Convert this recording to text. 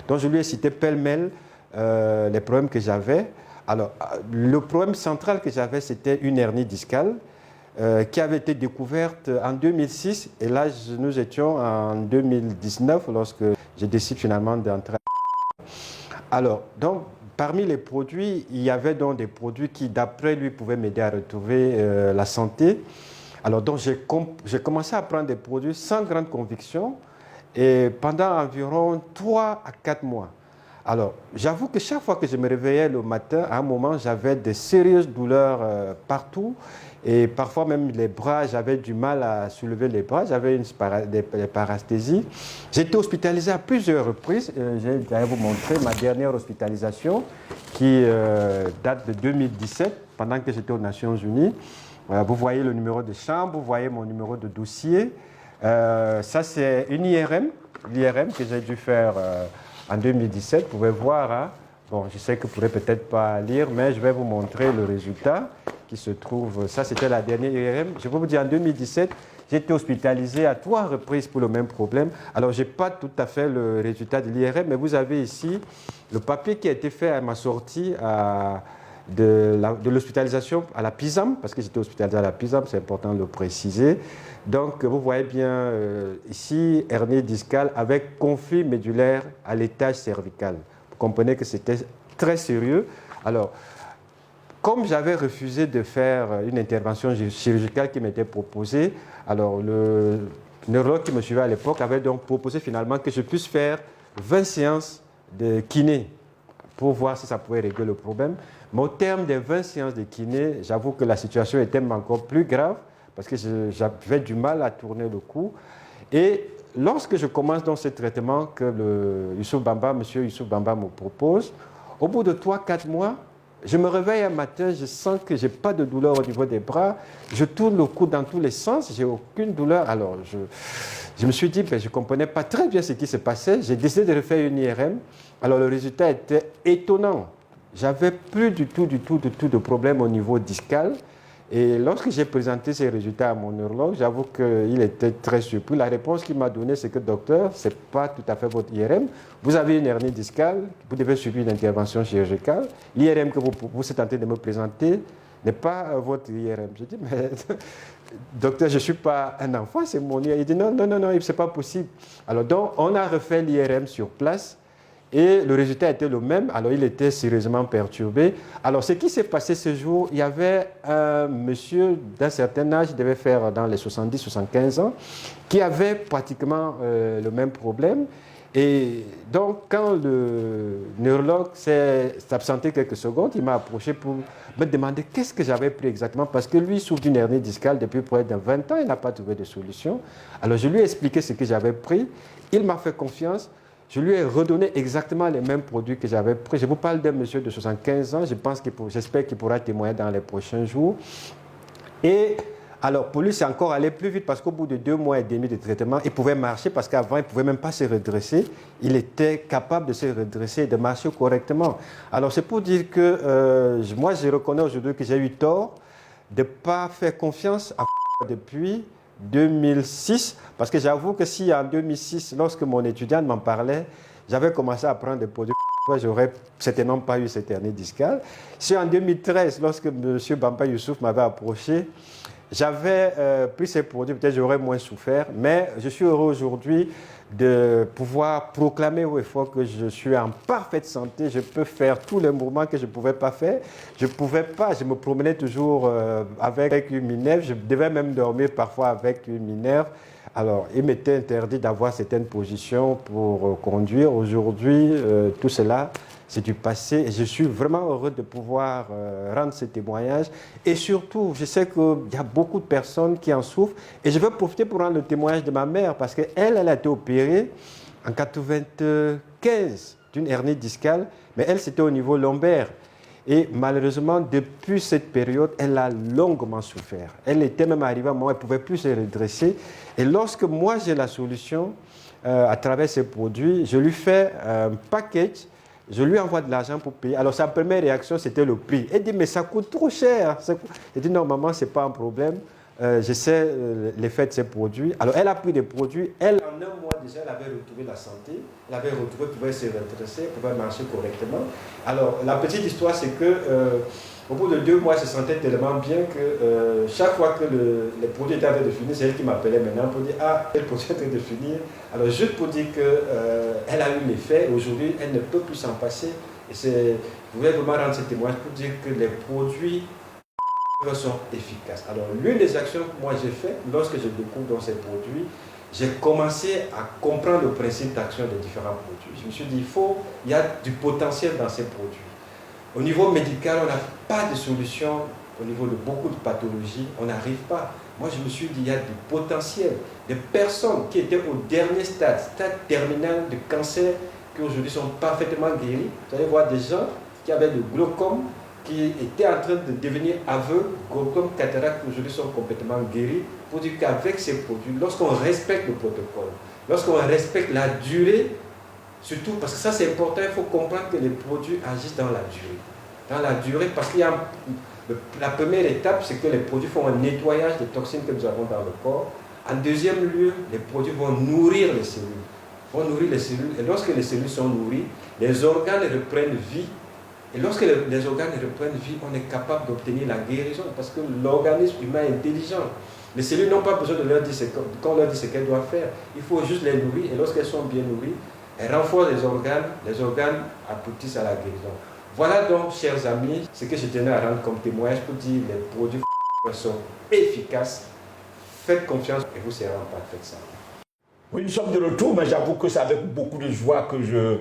Donc je lui ai cité pêle-mêle les problèmes que j'avais. Alors, le problème central que j'avais, c'était une hernie discale qui avait été découverte en 2006. Et là, nous étions en 2019 lorsque je décide finalement d'entrer. Alors, donc, parmi les produits, il y avait donc des produits qui, d'après lui, pouvaient m'aider à retrouver la santé. Alors, donc, j'ai commencé à prendre des produits sans grande conviction et pendant environ 3 à 4 mois. Alors, j'avoue que chaque fois que je me réveillais le matin, à un moment, j'avais de sérieuses douleurs partout. Et parfois même les bras, j'avais du mal à soulever les bras, j'avais des parasthésies. J'ai été hospitalisé à plusieurs reprises. Je vais vous montrer ma dernière hospitalisation qui date de 2017, pendant que j'étais aux Nations Unies. Vous voyez le numéro de chambre, vous voyez mon numéro de dossier. Ça, c'est une l'IRM que j'ai dû faire en 2017. Vous pouvez voir, hein. Bon, je sais que vous ne pourrez peut-être pas lire, mais je vais vous montrer le résultat qui se trouve. Ça, c'était la dernière IRM. Je peux vous dire, en 2017, j'ai été hospitalisé à 3 reprises pour le même problème. Alors, je n'ai pas tout à fait le résultat de l'IRM, mais vous avez ici le papier qui a été fait à ma sortie de l'hospitalisation à la PISAM, parce que j'étais hospitalisé à la PISAM, c'est important de le préciser. Donc, vous voyez bien ici, hernie discale avec conflit médulaire à l'étage cervical. Vous comprenez que c'était très sérieux. Alors, comme j'avais refusé de faire une intervention chirurgicale qui m'était proposée, alors le neurologue qui me suivait à l'époque avait donc proposé finalement que je puisse faire 20 séances de kiné pour voir si ça pouvait régler le problème. Mais au terme des 20 séances de kiné, j'avoue que la situation était même encore plus grave parce que j'avais du mal à tourner le cou. Et lorsque je commence dans ce traitement que M. Youssouf Bamba me propose, au bout de 3-4 mois, je me réveille un matin, je sens que je n'ai pas de douleur au niveau des bras, je tourne le cou dans tous les sens, je n'ai aucune douleur. Alors je me suis dit, ben, je ne comprenais pas très bien ce qui se passait, j'ai décidé de refaire une IRM. Alors le résultat était étonnant. J'avais plus du tout de problème au niveau discal. Et lorsque j'ai présenté ces résultats à mon neurologue, j'avoue qu'il était très surpris. La réponse qu'il m'a donnée, c'est que docteur, ce n'est pas tout à fait votre IRM. Vous avez une hernie discale, vous devez subir une intervention chirurgicale. L'IRM que vous êtes en train de me présenter n'est pas votre IRM. Je dis, mais docteur, je ne suis pas un enfant, c'est mon IRM. Il dit, non, ce n'est pas possible. Alors donc, on a refait l'IRM sur place. Et le résultat était le même, alors il était sérieusement perturbé. Alors ce qui s'est passé ce jour, il y avait un monsieur d'un certain âge, il devait faire dans les 70-75 ans, qui avait pratiquement le même problème. Et donc quand le neurologue s'est absenté quelques secondes, il m'a approché pour me demander qu'est-ce que j'avais pris exactement, parce que lui souffre d'une hernie discale depuis près de 20 ans, il n'a pas trouvé de solution. Alors je lui ai expliqué ce que j'avais pris, il m'a fait confiance. Je lui ai redonné exactement les mêmes produits que j'avais pris. Je vous parle d'un monsieur de 75 ans. J'espère qu'il pourra témoigner dans les prochains jours. Et alors, pour lui, c'est encore allé plus vite parce qu'au bout de 2 mois et demi de traitement, il pouvait marcher parce qu'avant, il ne pouvait même pas se redresser. Il était capable de se redresser et de marcher correctement. Alors, c'est pour dire que moi, je reconnais aujourd'hui que j'ai eu tort de ne pas faire confiance à depuis 2006, parce que j'avoue que si en 2006, lorsque mon étudiante m'en parlait, j'avais commencé à prendre des produits, j'aurais certainement pas eu cette hernie discale. Si en 2013, lorsque M. Bamba Youssouf m'avait approché, j'avais pris ces produits, peut-être j'aurais moins souffert, mais je suis heureux aujourd'hui de pouvoir proclamer au effort que je suis en parfaite santé, je peux faire tous les mouvements que je ne pouvais pas faire. Je me promenais toujours avec une minerve, je devais même dormir parfois avec une minerve. Alors, il m'était interdit d'avoir certaines positions pour conduire. Aujourd'hui, tout cela, c'est du passé et je suis vraiment heureux de pouvoir rendre ce témoignage. Et surtout, je sais qu'il y a beaucoup de personnes qui en souffrent et je veux profiter pour rendre le témoignage de ma mère parce qu'elle a été opérée en 1995 d'une hernie discale, mais elle, c'était au niveau lombaire. Et malheureusement, depuis cette période, elle a longuement souffert. Elle était même arrivée à un moment où elle ne pouvait plus se redresser. Et lorsque moi, j'ai la solution à travers ces produits, je lui fais un package. Je lui envoie de l'argent pour payer. Alors, sa première réaction, c'était le prix. Elle dit, mais ça coûte trop cher. Elle dit, non, maman, ce n'est pas un problème. Je sais l'effet de ces produits. Alors, elle a pris des produits. Elle, en un mois déjà, elle avait retrouvé la santé, elle avait retrouvé, pouvait se redresser, pouvait marcher correctement. Alors, la petite histoire, c'est que au bout de 2 mois, elle se sentait tellement bien que chaque fois que les produits étaient en train de finir, c'est elle qui m'appelait maintenant pour dire ah, quel produit est en train de finir. Alors, juste pour dire qu'elle a eu l'effet, aujourd'hui, elle ne peut plus s'en passer. Et je voulais vraiment rendre ce témoignage pour dire que les produits sont efficaces. Alors, l'une des actions que moi j'ai fait lorsque je découvre dans ces produits, j'ai commencé à comprendre le principe d'action des différents produits. Je me suis dit, il y a du potentiel dans ces produits. Au niveau médical, on n'a pas de solution. Au niveau de beaucoup de pathologies, on n'arrive pas. Moi, je me suis dit, il y a du potentiel. Des personnes qui étaient au dernier stade terminal de cancer, qui aujourd'hui sont parfaitement guéries. Vous allez voir des gens qui avaient le glaucome, qui étaient en train de devenir aveugles, glaucome, cataracte, aujourd'hui sont complètement guéris. Pour dire qu'avec ces produits, lorsqu'on respecte le protocole, lorsqu'on respecte la durée, surtout parce que ça c'est important, il faut comprendre que les produits agissent dans la durée. Dans la durée, parce qu'il y a la première étape, c'est que les produits font un nettoyage des toxines que nous avons dans le corps. En deuxième lieu, les produits vont nourrir les cellules. Et lorsque les cellules sont nourries, les organes reprennent vie. Et lorsque les organes reprennent vie, on est capable d'obtenir la guérison parce que l'organisme humain est intelligent. Les cellules n'ont pas besoin de leur dire qu'on leur dit ce qu'elles doivent faire. Il faut juste les nourrir et lorsqu'elles sont bien nourries, elles renforcent les organes aboutissent à la guérison. Voilà donc, chers amis, ce que je tenais à rendre comme témoignage pour dire que les produits sont efficaces. Faites confiance et vous serez en parfaite santé. Oui, nous sommes de retour, mais j'avoue que c'est avec beaucoup de joie que je